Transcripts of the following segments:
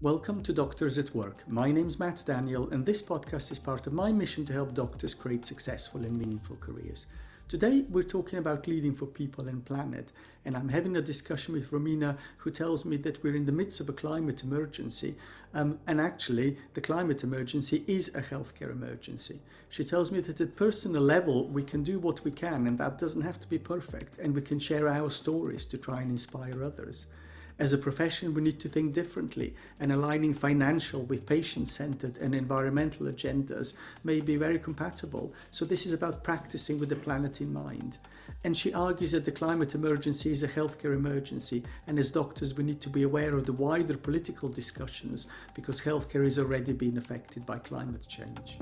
Welcome to Doctors at Work. My name's Matt Daniel, and this podcast is part of my mission to help doctors create successful and meaningful careers. Today, we're talking about leading for people and planet, and I'm having a discussion with Rammina, who tells me that we're in the midst of a climate emergency, and actually, the climate emergency is a healthcare emergency. She tells me that at personal level, we can do what we can, and that doesn't have to be perfect, and we can share our stories to try and inspire others. As a profession, we need to think differently, and aligning financial with patient-centered and environmental agendas may be very compatible. So this is about practicing with the planet in mind. And she argues that the climate emergency is a healthcare emergency, and as doctors we need to be aware of the wider political discussions because healthcare is already being affected by climate change.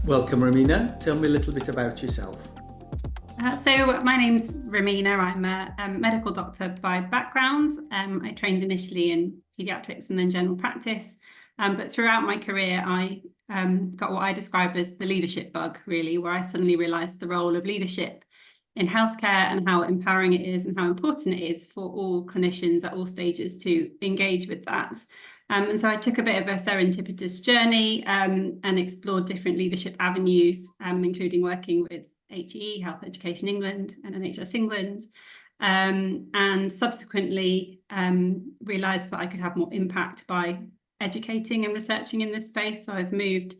Welcome, Rammina. Tell me a little bit about yourself. So my name's Rammina. I'm a medical doctor by background. I trained initially in paediatrics and then general practice. But throughout my career, I got what I describe as the leadership bug, really, where I suddenly realised the role of leadership in healthcare and how empowering it is and how important it is for all clinicians at all stages to engage with that. And so I took a bit of a serendipitous journey and explored different leadership avenues, including working with HE, Health Education England, and NHS England, and subsequently realised that I could have more impact by educating and researching in this space. So I've moved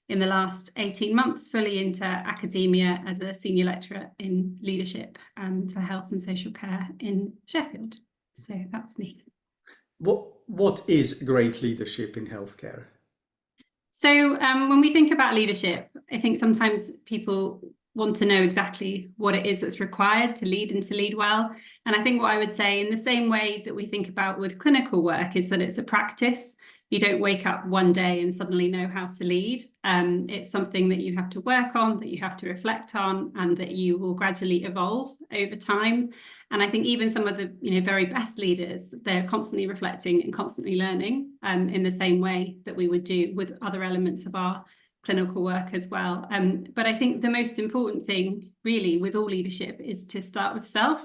in the last 18 months fully into academia as a senior lecturer in leadership for health and social care in Sheffield. So that's me. What is great leadership in healthcare? So when we think about leadership, I think sometimes people want to know exactly what it is that's required to lead and to lead well. And I think what I would say in the same way that we think about with clinical work is that it's a practice. You don't wake up one day and suddenly know how to lead. It's something that you have to work on, that you have to reflect on, and that you will gradually evolve over time. And I think even some of the very best leaders, they're constantly reflecting and constantly learning in the same way that we would do with other elements of our clinical work as well. But I think the most important thing really with all leadership is to start with self.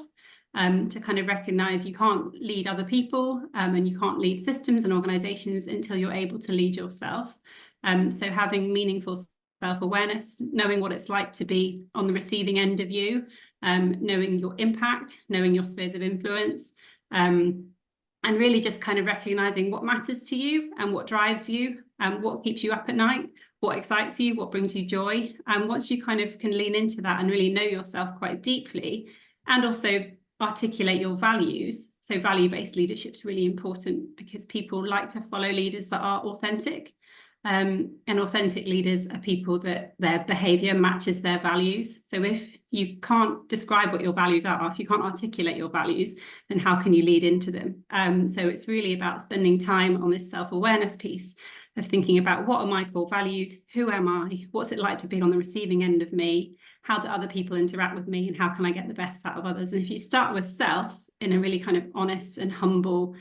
To kind of recognise you can't lead other people and you can't lead systems and organisations until you're able to lead yourself. So having meaningful self-awareness, knowing what it's like to be on the receiving end of you, knowing your impact, knowing your spheres of influence, and really just kind of recognising what matters to you and what drives you and what keeps you up at night, what excites you, what brings you joy. And once you kind of can lean into that and really know yourself quite deeply and also articulate your values. So value-based leadership is really important because people like to follow leaders that are authentic. And authentic leaders are people that their behaviour matches their values. So if you can't describe what your values are, if you can't articulate your values, then how can you lead into them? So it's really about spending time on this self-awareness piece of thinking about what are my core values, who am I, what's it like to be on the receiving end of me, how do other people interact with me, and how can I get the best out of others? And if you start with self in a really kind of honest and humble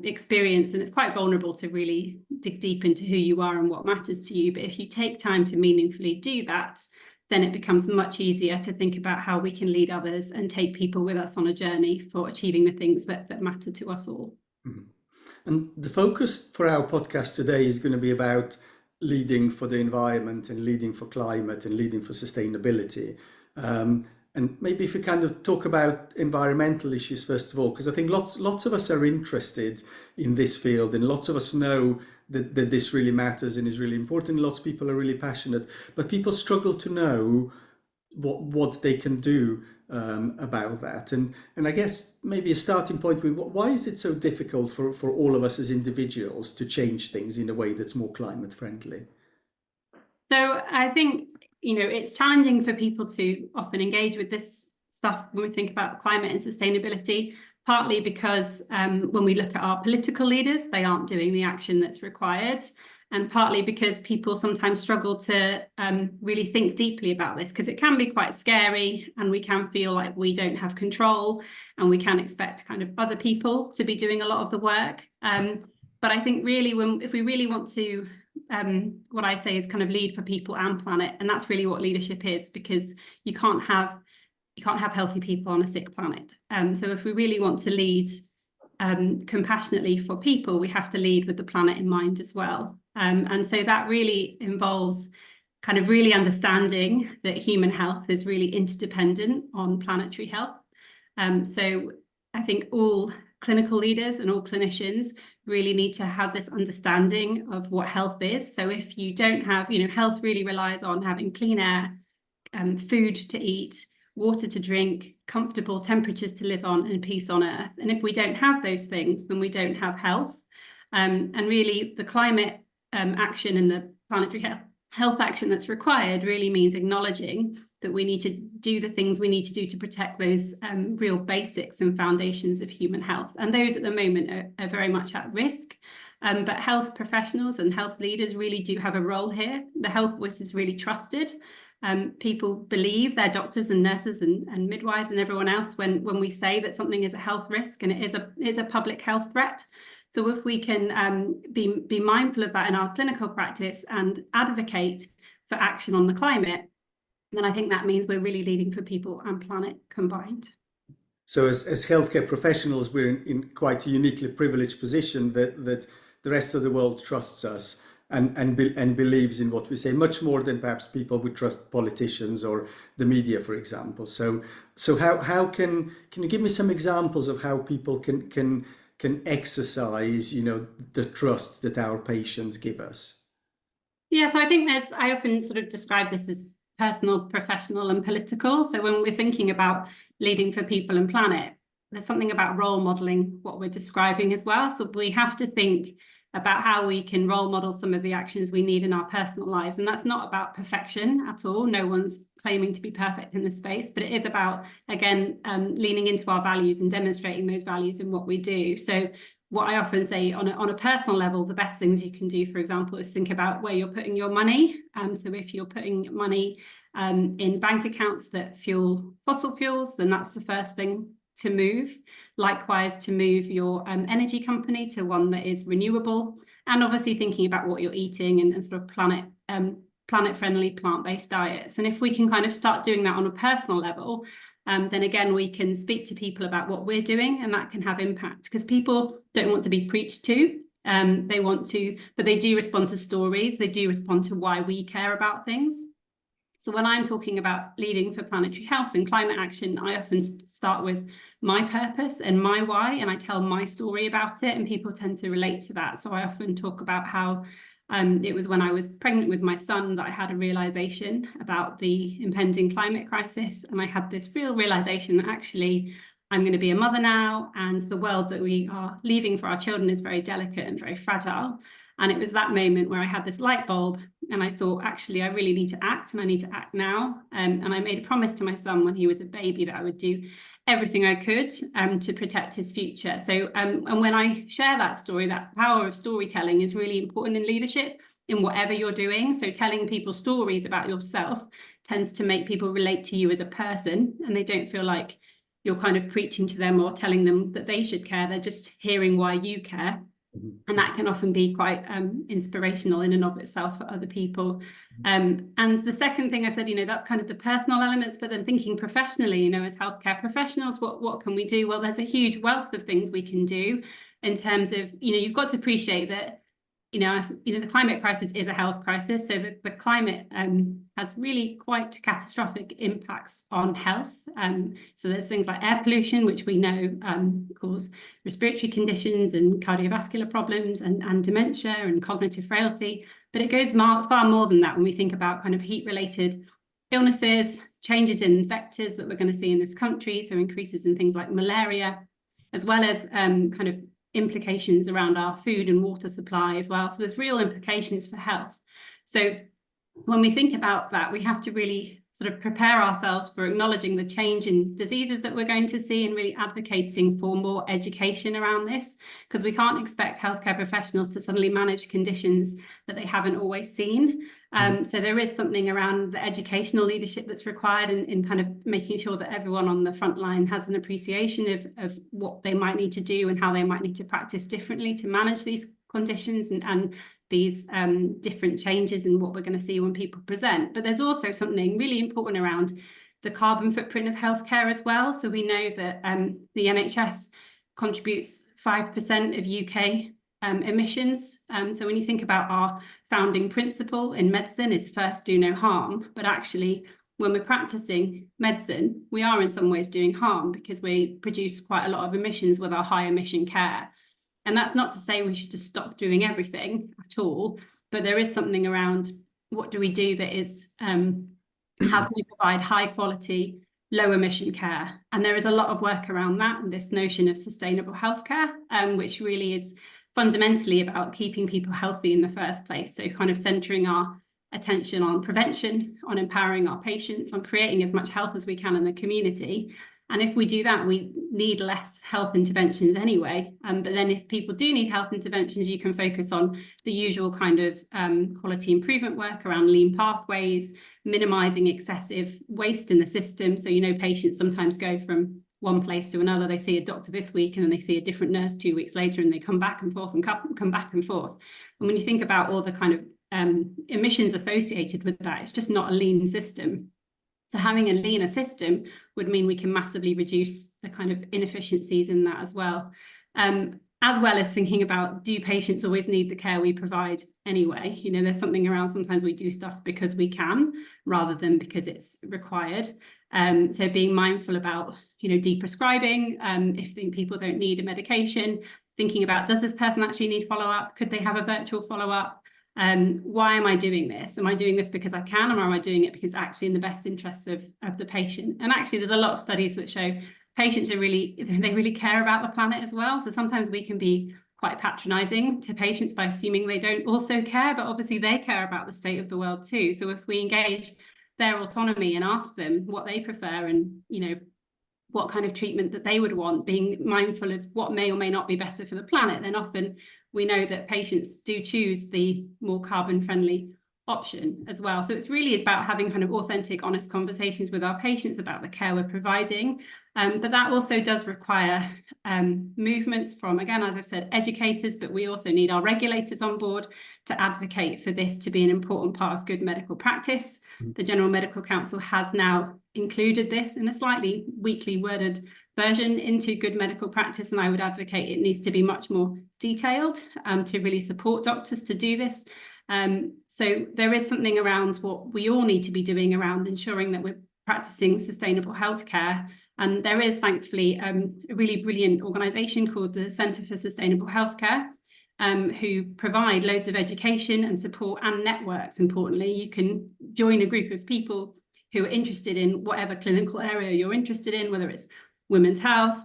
experience, and it's quite vulnerable to really dig deep into who you are and what matters to you, but if you take time to meaningfully do that, then it becomes much easier to think about how we can lead others and take people with us on a journey for achieving the things that matter to us all. Mm-hmm. And the focus for our podcast today is going to be about leading for the environment and leading for climate and leading for sustainability. And maybe if we kind of talk about environmental issues first of all, because I think lots of us are interested in this field and lots of us know that this really matters and is really important. Lots of people are really passionate, but people struggle to know what they can do about that. And I guess maybe a starting point with why is it so difficult for all of us as individuals to change things in a way that's more climate friendly? So I think it's challenging for people to often engage with this stuff when we think about climate and sustainability, partly because when we look at our political leaders, they aren't doing the action that's required. And partly because people sometimes struggle to really think deeply about this, because it can be quite scary and we can feel like we don't have control and we can expect kind of other people to be doing a lot of the work. But I think really if we really want to, what I say is kind of lead for people and planet, and that's really what leadership is, because you can't have you can't have healthy people on a sick planet. So if we really want to lead compassionately for people, we have to lead with the planet in mind as well. And so that really involves kind of really understanding that human health is really interdependent on planetary health. So I think all clinical leaders and all clinicians really need to have this understanding of what health is. So if you don't have, health really relies on having clean air, food to eat, water to drink, comfortable temperatures to live on, and peace on earth. And if we don't have those things, then we don't have health. And really the climate action and the planetary health action that's required really means acknowledging that we need to do the things we need to do to protect those real basics and foundations of human health. And those at the moment are very much at risk. But health professionals and health leaders really do have a role here. The health voice is really trusted. People believe their doctors and nurses and midwives and everyone else when we say that something is a health risk and it is a public health threat. So if we can be mindful of that in our clinical practice and advocate for action on the climate, then I think that means we're really leading for people and planet combined. So as healthcare professionals, we're in quite a uniquely privileged position that the rest of the world trusts us and believes in what we say, much more than perhaps people would trust politicians or the media, for example. So how can you give me some examples of how people can exercise, the trust that our patients give us? Yeah, so I think I often sort of describe this as personal, professional, and political. So when we're thinking about leading for people and planet, there's something about role modeling what we're describing as well. So we have to think about how we can role model some of the actions we need in our personal lives. And that's not about perfection at all. No one's claiming to be perfect in this space, but it is about, again, leaning into our values and demonstrating those values in what we do. So what I often say on a personal level, the best things you can do, for example, is think about where you're putting your money. So if you're putting money in bank accounts that fuel fossil fuels, then that's the first thing to move. Likewise, to move your energy company to one that is renewable, and obviously thinking about what you're eating and sort of planet-friendly, plant-based diets. And if we can kind of start doing that on a personal level, then again, we can speak to people about what we're doing, and that can have impact, because people don't want to be preached to. They want to, but they do respond to stories. They do respond to why we care about things. So when I'm talking about leading for planetary health and climate action, I often start with my purpose and my why, and I tell my story about it, and people tend to relate to that. So I often talk about how it was when I was pregnant with my son that I had a realization about the impending climate crisis. And I had this real realization that actually I'm going to be a mother now, and the world that we are leaving for our children is very delicate and very fragile. And it was that moment where I had this light bulb, and I thought, actually, I really need to act, and I need to act now. And I made a promise to my son when he was a baby that I would do everything I could to protect his future. So, and when I share that story, that power of storytelling is really important in leadership, in whatever you're doing. So telling people stories about yourself tends to make people relate to you as a person, and they don't feel like you're kind of preaching to them or telling them that they should care. They're just hearing why you care. And that can often be quite inspirational in and of itself for other people. And the second thing I said, that's kind of the personal elements, but then thinking professionally, as healthcare professionals, what can we do? Well, there's a huge wealth of things we can do in terms of, you've got to appreciate that, the climate crisis is a health crisis. So the climate has really quite catastrophic impacts on health. So there's things like air pollution, which we know cause respiratory conditions and cardiovascular problems and dementia and cognitive frailty. But it goes far more than that when we think about kind of heat-related illnesses, changes in vectors that we're going to see in this country. So increases in things like malaria, as well as kind of implications around our food and water supply as well. So there's real implications for health. So when we think about that, we have to really sort of prepare ourselves for acknowledging the change in diseases that we're going to see and really advocating for more education around this, because we can't expect healthcare professionals to suddenly manage conditions that they haven't always seen. So there is something around the educational leadership that's required in kind of making sure that everyone on the front line has an appreciation of what they might need to do and how they might need to practice differently to manage these conditions and these different changes in what we're going to see when people present. But there's also something really important around the carbon footprint of healthcare as well. So we know that the NHS contributes 5% of UK emissions. So when you think about our founding principle in medicine is first do no harm, but actually when we're practicing medicine, we are in some ways doing harm because we produce quite a lot of emissions with our high emission care. And that's not to say we should just stop doing everything at all, but there is something around what do we do that is, how can we provide high quality, low emission care? And there is a lot of work around that and this notion of sustainable healthcare, which really is fundamentally about keeping people healthy in the first place. So kind of centering our attention on prevention, on empowering our patients, on creating as much health as we can in the community. And if we do that, we need less health interventions anyway. But then if people do need health interventions, you can focus on the usual kind of quality improvement work around lean pathways, minimising excessive waste in the system. So, patients sometimes go from one place to another. They see a doctor this week and then they see a different nurse 2 weeks later, and they come back and forth and come back and forth. And when you think about all the kind of emissions associated with that, it's just not a lean system. So having a leaner system would mean we can massively reduce the kind of inefficiencies in that as well as thinking about, do patients always need the care we provide anyway? There's something around sometimes we do stuff because we can rather than because it's required. So being mindful about, deprescribing, if people don't need a medication, thinking about, does this person actually need follow-up? Could they have a virtual follow-up? Why am I doing this? Am I doing this because I can, or am I doing it because actually in the best interests of the patient? And actually there's a lot of studies that show patients they really care about the planet as well. So sometimes we can be quite patronizing to patients by assuming they don't also care, but obviously they care about the state of the world too. So if we engage their autonomy and ask them what they prefer and, what kind of treatment that they would want, being mindful of what may or may not be better for the planet, then often we know that patients do choose the more carbon friendly option as well. So it's really about having kind of authentic, honest conversations with our patients about the care we're providing. But that also does require movements from, again, as I've said, educators, but we also need our regulators on board to advocate for this to be an important part of good medical practice. The General Medical Council has now included this in a slightly weakly worded version into good medical practice, and I would advocate it needs to be much more detailed to really support doctors to do this. So there is something around what we all need to be doing around ensuring that we're practicing sustainable healthcare. And there is thankfully a really brilliant organisation called the Centre for Sustainable Healthcare, who provide loads of education and support and networks. Importantly, you can join a group of people who are interested in whatever clinical area you're interested in, whether it's women's health,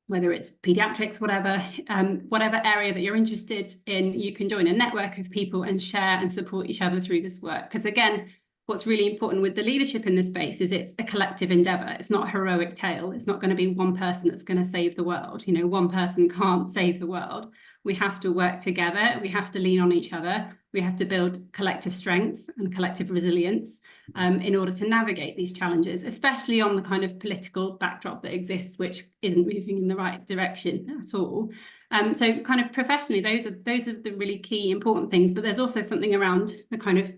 whether it's pediatrics, whatever area that you're interested in, you can join a network of people and share and support each other through this work. Because again, what's really important with the leadership in this space is it's a collective endeavour. It's not a heroic tale. It's not going to be one person that's going to save the world. One person can't save the world. We have to work together. We have to lean on each other. We have to build collective strength and collective resilience in order to navigate these challenges, especially on the kind of political backdrop that exists, which isn't moving in the right direction at all. So kind of professionally, those are the really key important things. But there's also something around the kind of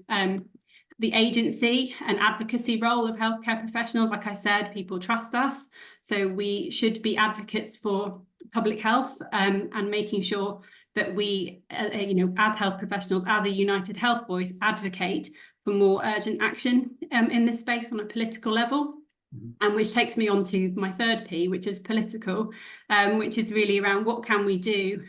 the agency and advocacy role of healthcare professionals. Like I said, people trust us. So we should be advocates for public health and making sure that we, as health professionals, as a united health voice, advocate for more urgent action in this space on a political level. And which takes me on to my third P, which is political, which is really around what can we do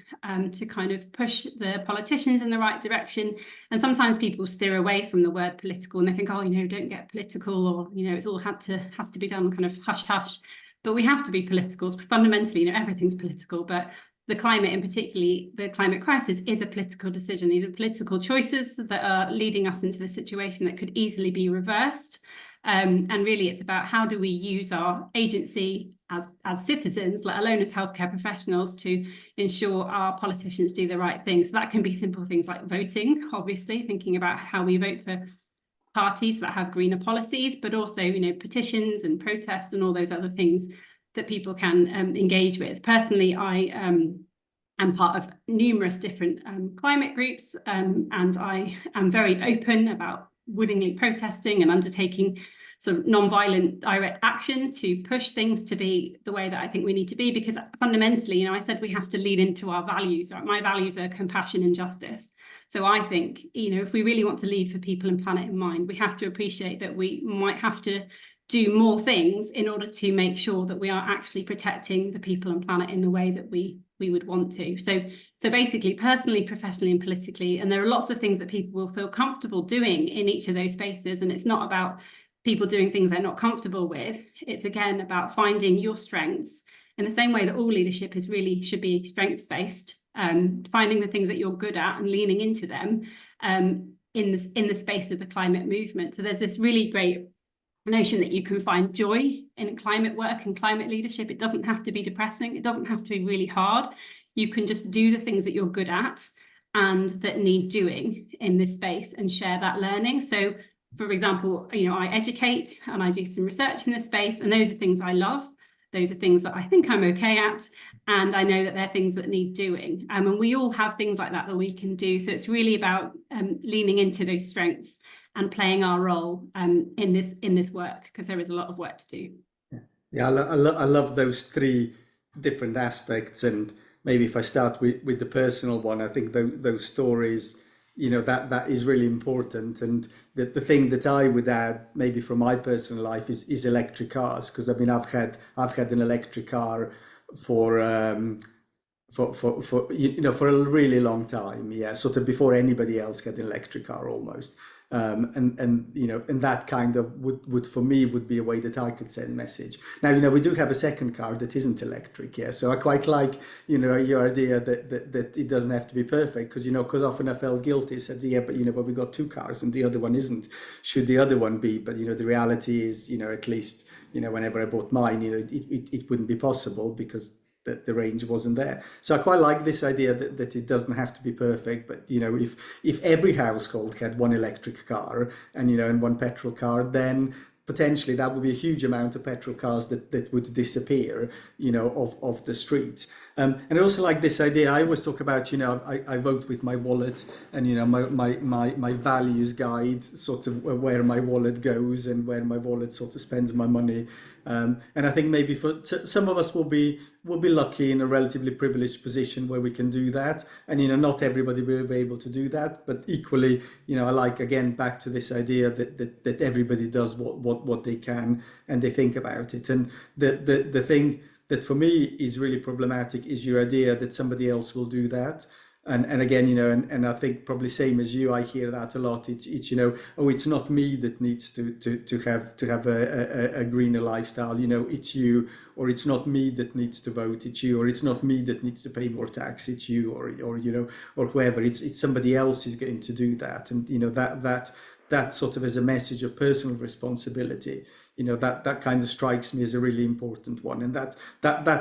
to kind of push the politicians in the right direction. And sometimes people steer away from the word political and they think, oh, don't get political, or, it's all has to be done kind of hush hush. But we have to be political. Fundamentally, everything's political, but the climate, and particularly the climate crisis, is a political decision. These are political choices that are leading us into the situation that could easily be reversed. And really, it's about how do we use our agency as citizens, let alone as healthcare professionals, to ensure our politicians do the right thing. So that can be simple things like voting, obviously, thinking about how we vote for parties that have greener policies, but also, petitions and protests and all those other things that people can engage with. Personally, I am part of numerous different climate groups, and I am very open about willingly protesting and undertaking sort of non-violent direct action to push things to be the way that I think we need to be, because fundamentally, I said we have to lead into our values, right? My values are compassion and justice. So I think, if we really want to lead for people and planet in mind, we have to appreciate that we might have to do more things in order to make sure that we are actually protecting the people and planet in the way that we would want to. So basically, personally, professionally, and politically, and there are lots of things that people will feel comfortable doing in each of those spaces. And it's not about people doing things they're not comfortable with. It's again about finding your strengths in the same way that all leadership should be strengths-based, finding the things that you're good at and leaning into them in the space of the climate movement. So there's this really great notion that you can find joy in climate work and climate leadership. It doesn't have to be depressing. It doesn't have to be really hard. You can just do the things that you're good at and that need doing in this space and share that learning. So, for example, I educate and I do some research in this space, and those are things I love. Those are things that I think I'm okay at, and I know that they're things that need doing. And we all have things like that we can do. So it's really about leaning into those strengths and playing our role in this work, because there is a lot of work to do. Yeah, I love those three different aspects. And maybe if I start with the personal one, I think those stories, that is really important. And the thing that I would add, maybe from my personal life, is electric cars, because I've had an electric car for a really long time. Yeah, sort of before anybody else had an electric car almost. And that kind of would for me would be a way that I could send message. Now, we do have a second car that isn't electric. Yeah, so I quite like, your idea that it doesn't have to be perfect, because often I felt guilty. I said, yeah, but we got two cars and the other one isn't. Should the other one be? But the reality is, at least, whenever I bought mine, it wouldn't be possible because the range wasn't there. So I quite like this idea that it doesn't have to be perfect, but if every household had one electric car and one petrol car, then potentially that would be a huge amount of petrol cars that would disappear of the streets. And I also like this idea. I always talk about I vote with my wallet, and my values guide sort of where my wallet goes and where my wallet sort of spends my money. And I think maybe for some of us will be lucky in a relatively privileged position where we can do that, and not everybody will be able to do that. But equally, I like, again, back to this idea that everybody does what they can and they think about it. And the thing that for me is really problematic is your idea that somebody else will do that. And again, and I think probably same as you, I hear that a lot. It's it's not me that needs to have a greener lifestyle. It's you, or it's not me that needs to vote. It's you, or it's not me that needs to pay more tax. It's you, or whoever. It's somebody else is going to do that. And that sort of as a message of personal responsibility. That kind of strikes me as a really important one. And that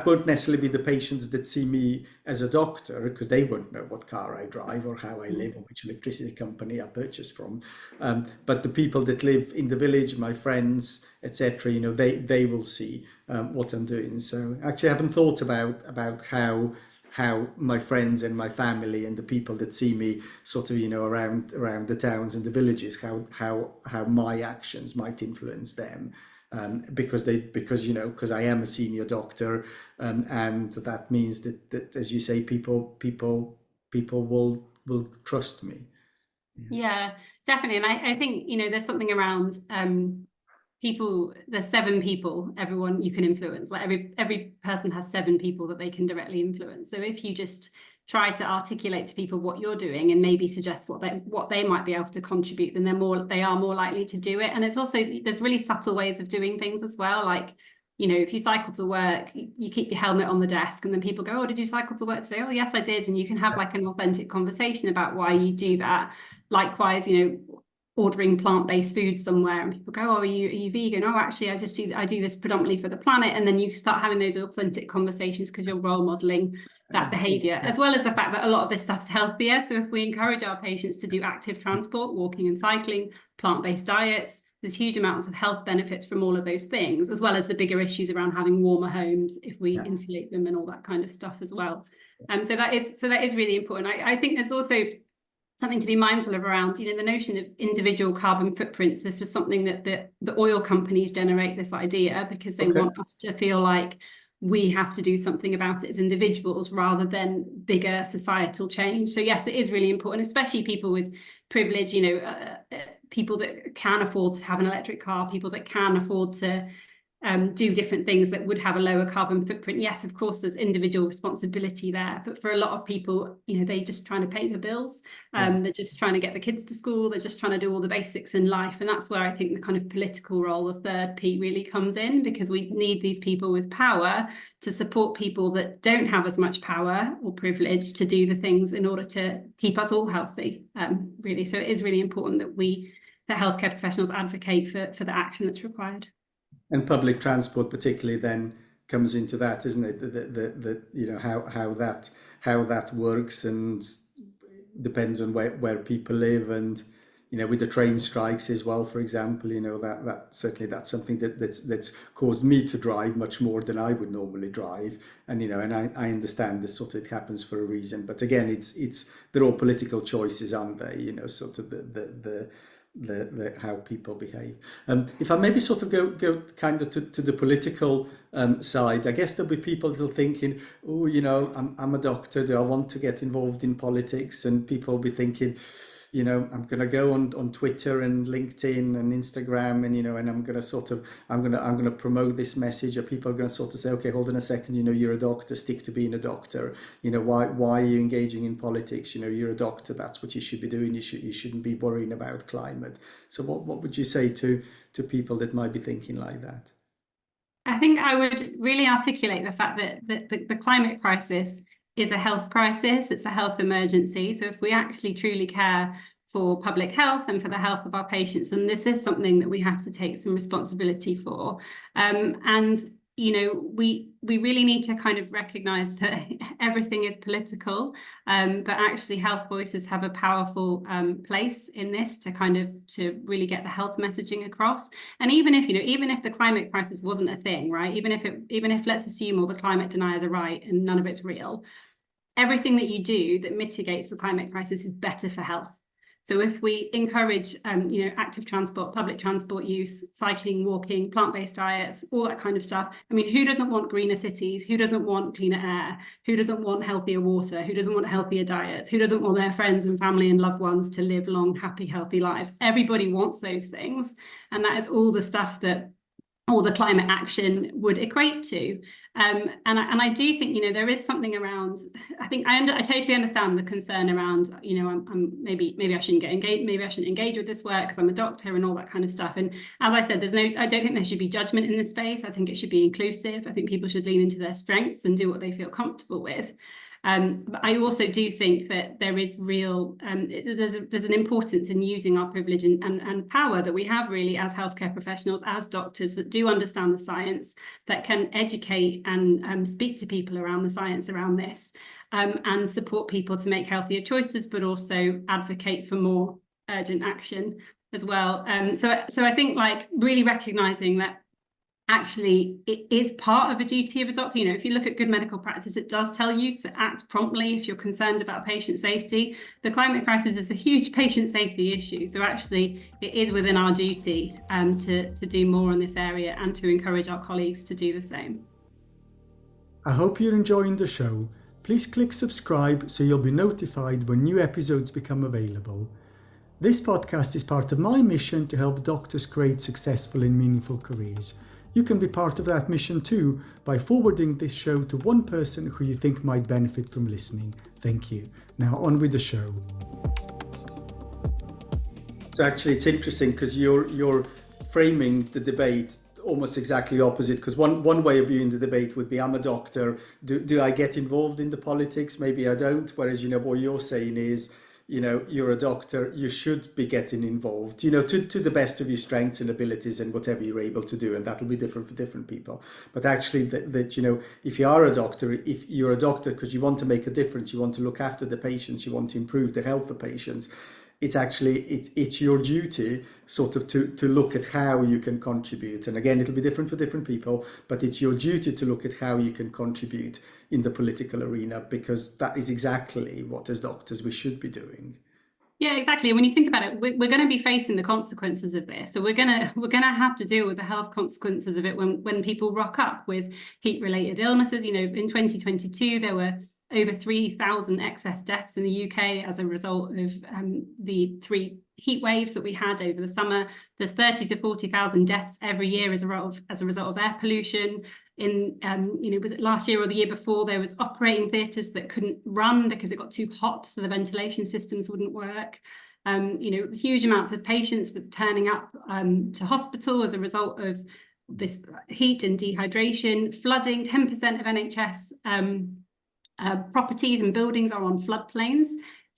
won't necessarily be the patients that see me as a doctor, because they won't know what car I drive or how I live or which electricity company I purchase from. But the people that live in the village, my friends, etc., they will see what I'm doing. So actually I haven't thought about how my friends and my family and the people that see me sort of around the towns and the villages, how my actions might influence them, because I am a senior doctor, and that means that as you say, people will trust me. Yeah, definitely. And I think there's something around people. There's 7 people everyone you can influence. Like every person has 7 people that they can directly influence. So if you just try to articulate to people what you're doing and maybe suggest what they might be able to contribute, then they are more likely to do it. And it's also, there's really subtle ways of doing things as well. Like, if you cycle to work, you keep your helmet on the desk, and then people go, oh, did you cycle to work today? Oh, yes, I did. And you can have like an authentic conversation about why you do that. Likewise, ordering plant-based food somewhere, and people go, oh, are you vegan? Oh, actually, I do this predominantly for the planet. And then you start having those authentic conversations because you're role modeling that behavior, as well as the fact that a lot of this stuff's healthier. So if we encourage our patients to do active transport, walking and cycling, plant-based diets, there's huge amounts of health benefits from all of those things, as well as the bigger issues around having warmer homes if we insulate them and all that kind of stuff as well. So that is really important. I think there's also something to be mindful of around, the notion of individual carbon footprints. This was something that the oil companies generate this idea because they want us to feel like we have to do something about it as individuals rather than bigger societal change. So yes, it is really important, especially people with privilege, people that can afford to have an electric car, people that can afford to do different things that would have a lower carbon footprint. Yes, of course, there's individual responsibility there, but for a lot of people, they're just trying to pay the bills. They're just trying to get the kids to school. They're just trying to do all the basics in life. And that's where I think the kind of political role, the third P, really comes in, because we need these people with power to support people that don't have as much power or privilege to do the things in order to keep us all healthy, really. So it is really important that healthcare professionals advocate for the action that's required. And public transport particularly then comes into that, isn't it? How that works, and depends on where people live, and with the train strikes as well, for example, that certainly that's something that's caused me to drive much more than I would normally drive, and I understand this sort of, it happens for a reason, but again, they're all political choices, aren't they? Sort of the how people behave. If I maybe sort of go kind of to the political side, I guess there'll be people that are thinking, oh, I'm a doctor, do I want to get involved in politics? And people will be thinking, I'm going to go on Twitter and LinkedIn and Instagram, and and I'm going to promote this message, or people are going to sort of say, okay, hold on a second, you're a doctor, stick to being a doctor. Why are you engaging in politics? You're a doctor, that's what you should be doing. You shouldn't be worrying about climate. So what would you say to people that might be thinking like that? I think I would really articulate the fact that the climate crisis is a health crisis. It's a health emergency. So if we actually truly care for public health and for the health of our patients, then this is something that we have to take some responsibility for. We really need to kind of recognise that everything is political, but actually health voices have a powerful place in this to really get the health messaging across. And even if the climate crisis wasn't a thing, right? Even if let's assume all the climate deniers are right and none of it's real, everything that you do that mitigates the climate crisis is better for health. So if we encourage, active transport, public transport use, cycling, walking, plant-based diets, all that kind of stuff. I mean, who doesn't want greener cities? Who doesn't want cleaner air? Who doesn't want healthier water? Who doesn't want healthier diets? Who doesn't want their friends and family and loved ones to live long, happy, healthy lives? Everybody wants those things. And that is all the stuff that all the climate action would equate to. And I do think, there is something around, I think I totally understand the concern around, maybe I shouldn't get engaged, maybe I shouldn't engage with this work because I'm a doctor and all that kind of stuff. And as I said, I don't think there should be judgment in this space. I think it should be inclusive. I think people should lean into their strengths and do what they feel comfortable with. But I also do think that there is there's an importance in using our privilege and power that we have really as healthcare professionals, as doctors that do understand the science, that can educate and speak to people around the science around this, and support people to make healthier choices, but also advocate for more urgent action as well. So I think really recognising that actually it is part of a duty of a doctor. If you look at good medical practice, it does tell you to act promptly if you're concerned about patient safety. The climate crisis is a huge patient safety issue, so actually it is within our duty to do more in this area and to encourage our colleagues to do the same. I hope you're enjoying the show. Please click subscribe so you'll be notified when new episodes become available. This podcast is part of my mission to help doctors create successful and meaningful careers. You can be part of that mission too by forwarding this show to one person who you think might benefit from listening. Thank you. Now on with the show. So actually it's interesting because you're framing the debate almost exactly opposite, because one way of viewing the debate would be, I'm a doctor, do I get involved in the politics? Maybe I don't. Whereas what you're saying is, you're a doctor, you should be getting involved, to the best of your strengths and abilities and whatever you're able to do. And that'll be different for different people. But actually that if you are a doctor, if you're a doctor because you want to make a difference, you want to look after the patients, you want to improve the health of patients, it's your duty sort of to look at how you can contribute. And again, it'll be different for different people, but it's your duty to look at how you can contribute in the political arena, because that is exactly what as doctors we should be doing. Yeah, exactly. When you think about it, we're going to be facing the consequences of this. So we're gonna have to deal with the health consequences of it when people rock up with heat-related illnesses. You know, in 2022, there were over 3,000 excess deaths in the UK as a result of the 3 heat waves that we had over the summer. There's 30 to 40,000 deaths every year as a result of air pollution. In you know, was it last year or the year before, there was operating theatres that couldn't run because it got too hot, so the ventilation systems wouldn't work. You know, huge amounts of patients were turning up to hospital as a result of this heat and dehydration, flooding. 10% of NHS properties and buildings are on floodplains.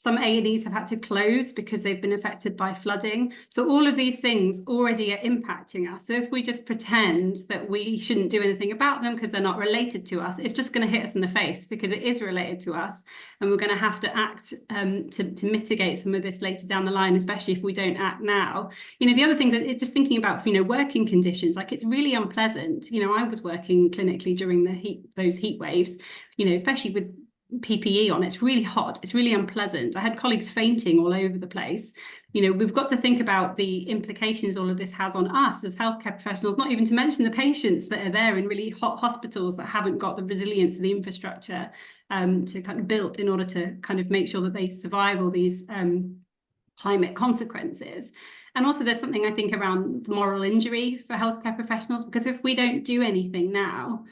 Some A&Es have had to close because they've been affected by flooding. So all of these things already are impacting us. So if we just pretend that we shouldn't do anything about them because they're not related to us, it's just going to hit us in the face because it is related to us. And we're going to have to act to mitigate some of this later down the line, especially if we don't act now. You know, the other things is just thinking about, you know, working conditions. Like, it's really unpleasant. You know, I was working clinically during those heat waves, you know, especially with PPE on. It's really hot, it's really unpleasant. I had colleagues fainting all over the place. You know, we've got to think about the implications all of this has on us as healthcare professionals, not even to mention the patients that are there in really hot hospitals that haven't got the resilience of the infrastructure to kind of built in order to kind of make sure that they survive all these climate consequences. And also there's something, I think, around the moral injury for healthcare professionals, because if we don't do anything now,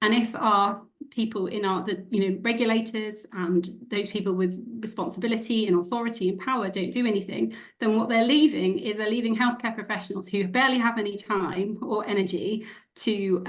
and if our people in regulators and those people with responsibility and authority and power don't do anything, then what they're leaving healthcare professionals who barely have any time or energy to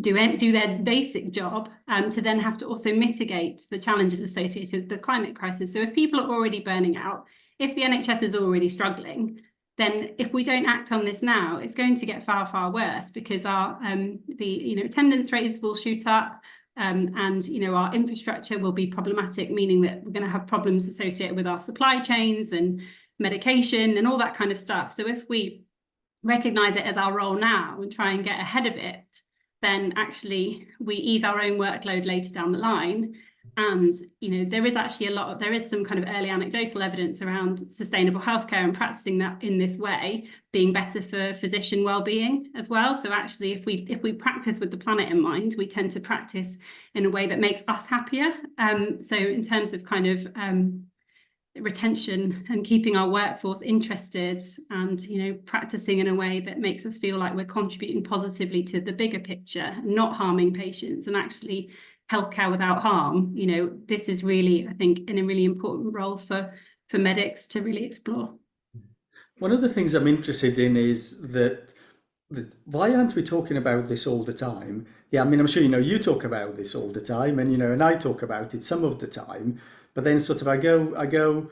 do their basic job, to then have to also mitigate the challenges associated with the climate crisis. So if people are already burning out, if the NHS is already struggling, then if we don't act on this now, it's going to get far, far worse, because our attendance rates will shoot up, and our infrastructure will be problematic, meaning that we're going to have problems associated with our supply chains and medication and all that kind of stuff. So if we recognise it as our role now and try and get ahead of it, then actually we ease our own workload later down the line. And there is some kind of early anecdotal evidence around sustainable healthcare and practicing that in this way being better for physician well-being as well. So actually, if we practice with the planet in mind, we tend to practice in a way that makes us happier. So in terms of kind of retention and keeping our workforce interested, and practicing in a way that makes us feel like we're contributing positively to the bigger picture, not harming patients, and actually healthcare without harm, this is really, I think, in a really important role for medics to really explore. One of the things I'm interested in is that why aren't we talking about this all the time? Yeah, I mean, I'm sure you talk about this all the time, and and I talk about it some of the time, but then sort of I go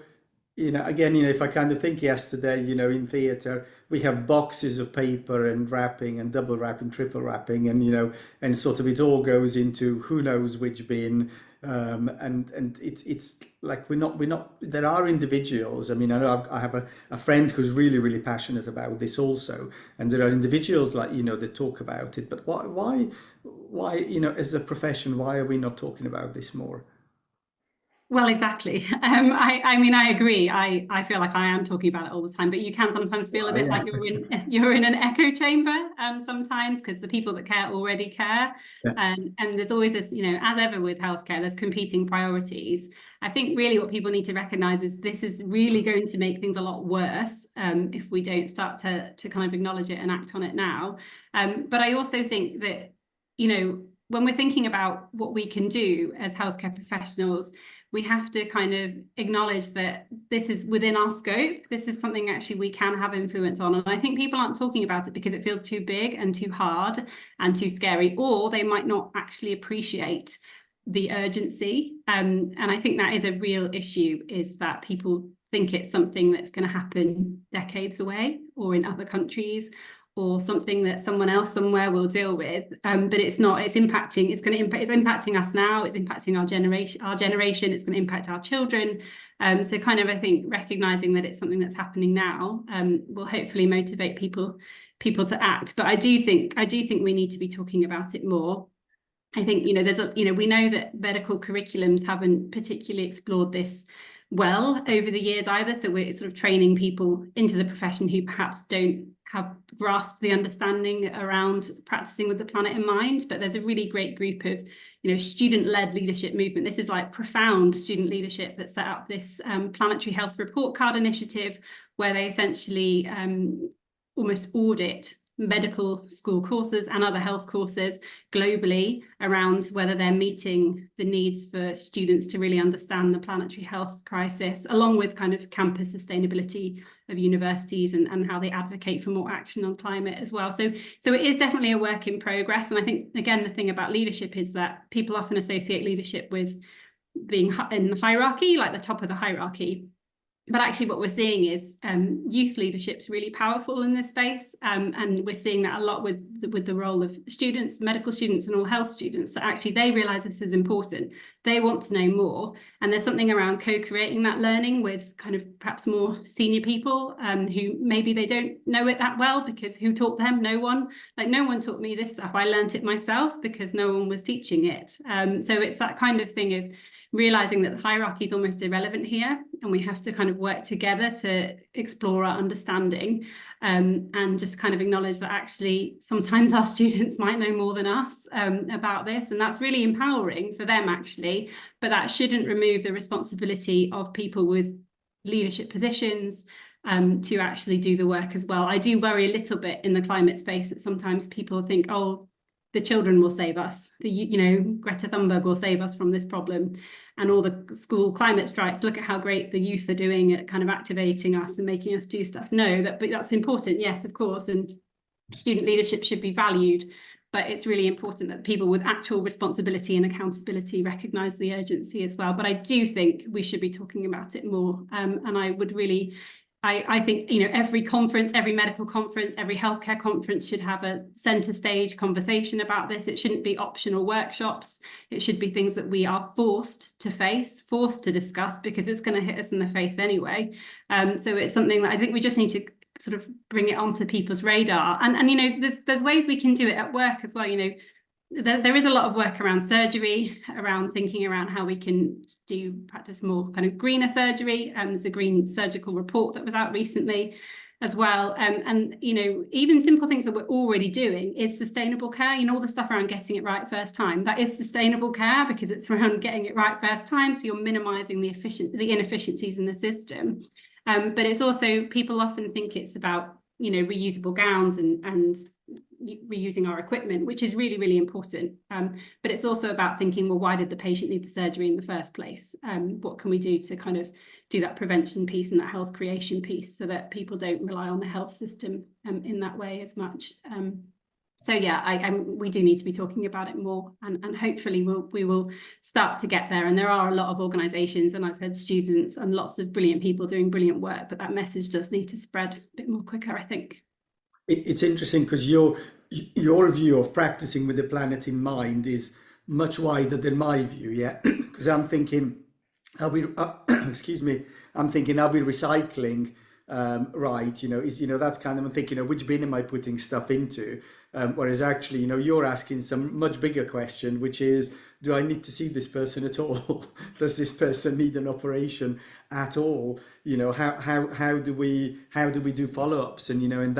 again, if I kind of think yesterday, in theatre, we have boxes of paper and wrapping and double wrapping, triple wrapping, and and sort of it all goes into who knows which bin, and it's like we're not. There are individuals. I mean, I know I have a friend who's really, really passionate about this also, and there are individuals like that talk about it. But why as a profession, why are we not talking about this more? Well, exactly. I mean, I agree. I feel like I am talking about it all the time, but you can sometimes feel a bit like you're in an echo chamber sometimes, because the people that care already care. Yeah. And there's always this, as ever with healthcare, there's competing priorities. I think really what people need to recognise is this is really going to make things a lot worse if we don't start to kind of acknowledge it and act on it now. But I also think that, when we're thinking about what we can do as healthcare professionals, we have to kind of acknowledge that this is within our scope. This is something actually we can have influence on. And I think people aren't talking about it because it feels too big and too hard and too scary, or they might not actually appreciate the urgency. And I think that is a real issue, is that people think it's something that's going to happen decades away or in other countries, or something that someone else somewhere will deal with, but it's not. It's impacting. It's impacting us now. It's impacting our generation. It's going to impact our children. So kind of, I think, recognizing that it's something that's happening now will hopefully motivate people to act. But I do think we need to be talking about it more. I think we know that medical curriculums haven't particularly explored this well over the years either. So we're sort of training people into the profession who perhaps don't have grasped the understanding around practicing with the planet in mind. But there's a really great group of, student-led leadership movement. This is like profound student leadership that set up this Planetary Health Report Card initiative, where they essentially almost audit medical school courses and other health courses globally around whether they're meeting the needs for students to really understand the planetary health crisis, along with kind of campus sustainability of universities and how they advocate for more action on climate as well. So it is definitely a work in progress. And I think, again, the thing about leadership is that people often associate leadership with being in hierarchy, like the top of the hierarchy. But actually what we're seeing is youth leadership's really powerful in this space. And we're seeing that a lot with the role of students, medical students and all health students, that actually they realise this is important. They want to know more. And there's something around co-creating that learning with kind of perhaps more senior people who maybe they don't know it that well, because who taught them? No one. Like, no one taught me this stuff. I learnt it myself because no one was teaching it. So it's that kind of thing of realizing that the hierarchy is almost irrelevant here, and we have to kind of work together to explore our understanding, and just kind of acknowledge that actually sometimes our students might know more than us about this, and that's really empowering for them actually, but that shouldn't remove the responsibility of people with leadership positions to actually do the work as well. I do worry a little bit in the climate space that sometimes people think, oh, the children will save us, Greta Thunberg will save us from this problem, and all the school climate strikes, look at how great the youth are doing at kind of activating us and making us do stuff. No, but that's important, yes, of course, and student leadership should be valued, but it's really important that people with actual responsibility and accountability recognise the urgency as well. But I do think we should be talking about it more, and I would really, I think, every conference, every medical conference, every healthcare conference should have a centre stage conversation about this. It shouldn't be optional workshops. It should be things that we are forced to face, forced to discuss, because it's going to hit us in the face anyway. So it's something that I think we just need to sort of bring it onto people's radar. And there's ways we can do it at work as well. There is a lot of work around surgery, around thinking around how we can practice more kind of greener surgery. There's a green surgical report that was out recently as well. And even simple things that we're already doing is sustainable care. All the stuff around getting it right first time, that is sustainable care, because it's around getting it right first time. So you're minimizing the inefficiencies in the system. But it's also, people often think it's about, reusable gowns and reusing our equipment, which is really, really important. But it's also about thinking, well, why did the patient need the surgery in the first place? What can we do to kind of do that prevention piece and that health creation piece, so that people don't rely on the health system in that way as much. So yeah, we do need to be talking about it more, and hopefully we will start to get there. And there are a lot of organisations, and I've said students and lots of brilliant people doing brilliant work, but that message does need to spread a bit more quicker, I think. It's interesting because your view of practicing with the planet in mind is much wider than my view, yeah. Because I'm thinking, are we excuse me, I'm thinking, are we recycling right? That's kind of, I'm thinking, which bin am I putting stuff into? Whereas actually, you're asking some much bigger question, which is, do I need to see this person at all? Does this person need an operation at all? How do we do follow-ups? And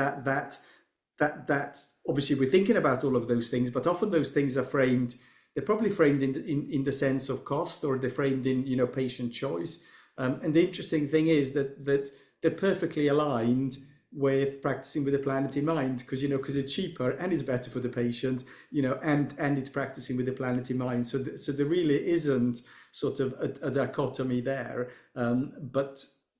that's obviously, we're thinking about all of those things, but often those things are framed. They're probably framed in the sense of cost, or they're framed in patient choice. And the interesting thing is that they're perfectly aligned with practicing with the planet in mind, because it's cheaper and it's better for the patient, and it's practicing with the planet in mind. So there really isn't sort of a dichotomy there.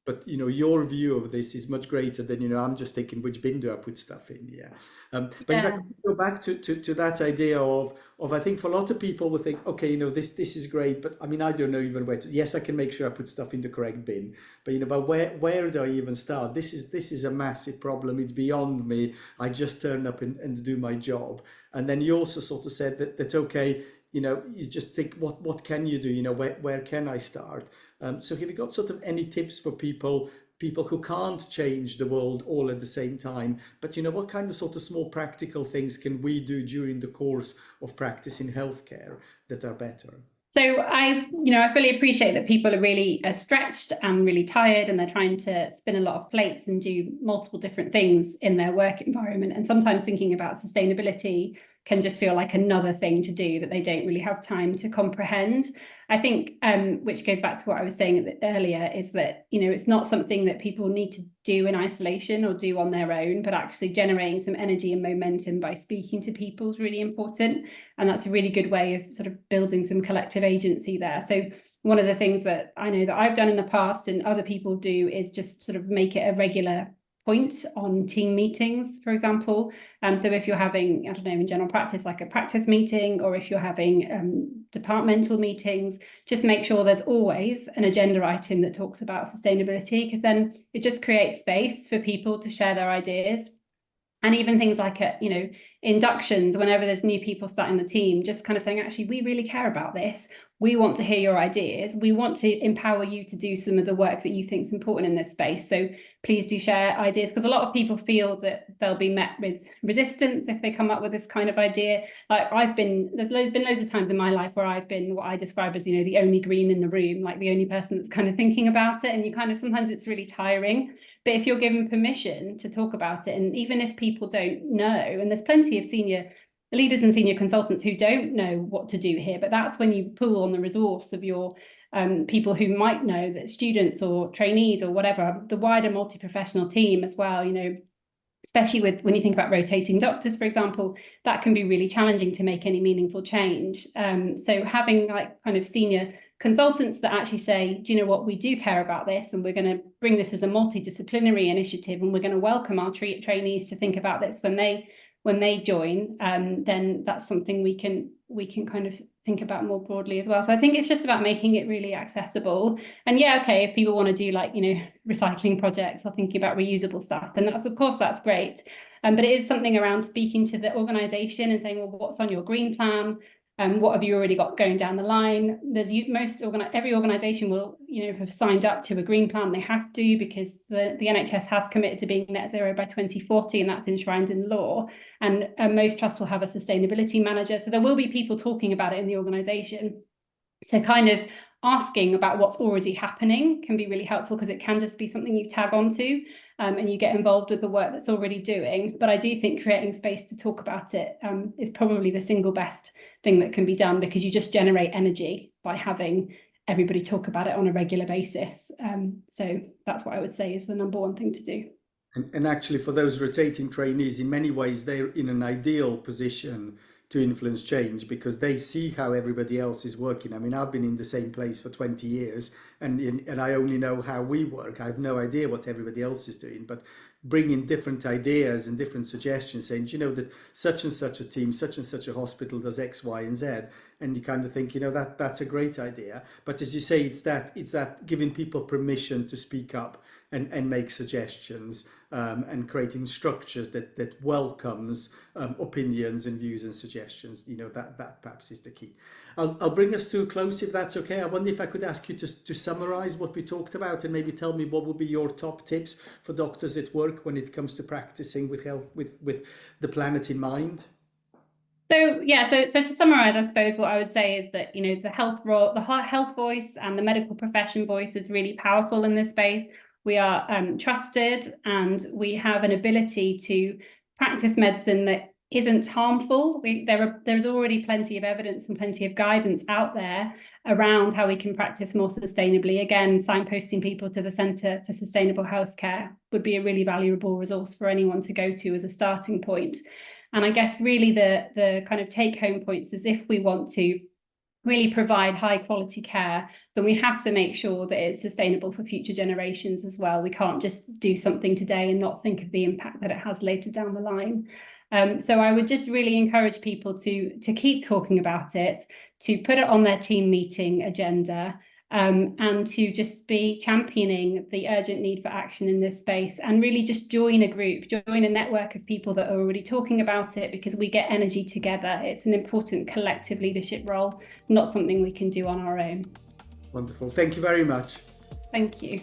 But your view of this is much greater than, I'm just thinking, which bin do I put stuff in? Yeah. But yeah. In fact, go back to that idea of I think for a lot of people will think, okay, this is great, but I mean, I don't know even where to. Yes, I can make sure I put stuff in the correct bin, but where do I even start? This is a massive problem. It's beyond me. I just turn up and do my job. And then you also sort of said that okay, you just think, what can you do? Where can I start? So have you got sort of any tips for people who can't change the world all at the same time, but what kind of sort of small practical things can we do during the course of practice in healthcare that are better? So I fully appreciate that people are really stretched and really tired, and they're trying to spin a lot of plates and do multiple different things in their work environment. And sometimes thinking about sustainability can just feel like another thing to do that they don't really have time to comprehend. I think, which goes back to what I was saying earlier, is that, it's not something that people need to do in isolation or do on their own, but actually generating some energy and momentum by speaking to people is really important. And that's a really good way of sort of building some collective agency there. So one of the things that I know that I've done in the past and other people do is just sort of make it a regular point on team meetings, for example. So if you're having, I don't know, in general practice, like a practice meeting, or if you're having departmental meetings, just make sure there's always an agenda item that talks about sustainability, because then it just creates space for people to share their ideas. And even things like, inductions, whenever there's new people starting the team, just kind of saying, actually, we really care about this. We want to hear your ideas. We want to empower you to do some of the work that you think is important in this space. So please do share ideas, because a lot of people feel that they'll be met with resistance if they come up with this kind of idea. Like there's been loads of times in my life where I've been what I describe as, the only green in the room, like the only person that's kind of thinking about it. And you kind of, sometimes it's really tiring. But if you're given permission to talk about it, and even if people don't know, and there's plenty of senior leaders and senior consultants who don't know what to do here, but that's when you pull on the resource of your people who might know, that students or trainees or whatever, the wider multi-professional team as well, especially when you think about rotating doctors, for example, that can be really challenging to make any meaningful change. So having like kind of senior consultants that actually say, do you know what, we do care about this, and we're going to bring this as a multidisciplinary initiative, and we're going to welcome our trainees to think about this when they join, then that's something we can kind of think about more broadly as well. So I think it's just about making it really accessible. And if people want to do like, recycling projects or thinking about reusable stuff, then that's great. But it is something around speaking to the organisation and saying, well, what's on your green plan? What have you already got going down the line? Every organisation will, have signed up to a green plan. They have to, because the NHS has committed to being net zero by 2040, and that's enshrined in law. And most trusts will have a sustainability manager. So there will be people talking about it in the organisation. So kind of asking about what's already happening can be really helpful, because it can just be something you tag onto and you get involved with the work that's already doing. But I do think creating space to talk about it is probably the single best thing that can be done, because you just generate energy by having everybody talk about it on a regular basis. So that's what I would say is the number one thing to do. And actually, for those rotating trainees, in many ways, they're in an ideal position to influence change, because they see how everybody else is working. I mean, I've been in the same place for 20 years and I only know how we work. I have no idea what everybody else is doing, but bringing different ideas and different suggestions, saying, that such and such a team, such and such a hospital does X, Y, and Z. And you kind of think, that's a great idea. But as you say, it's that giving people permission to speak up and make suggestions, and creating structures that welcomes opinions and views and suggestions. That perhaps is the key. I'll bring us to a close, if that's okay. I wonder if I could ask you to summarize what we talked about, and maybe tell me what would be your top tips for doctors at work when it comes to practicing with health, with the planet in mind. So to summarize, I suppose what I would say is that, the health voice and the medical profession voice is really powerful in this space. We are trusted, and we have an ability to practice medicine that isn't harmful. There's already plenty of evidence and plenty of guidance out there around how we can practice more sustainably. Again, signposting people to the Centre for Sustainable Healthcare would be a really valuable resource for anyone to go to as a starting point. And I guess really the kind of take-home points is, if we want to really provide high quality care, then we have to make sure that it's sustainable for future generations as well. We can't just do something today and not think of the impact that it has later down the line. So I would just really encourage people to keep talking about it, to put it on their team meeting agenda, and to just be championing the urgent need for action in this space, and really just join a group, join a network of people that are already talking about it, because we get energy together. It's an important collective leadership role, not something we can do on our own. Wonderful. Thank you very much. Thank you.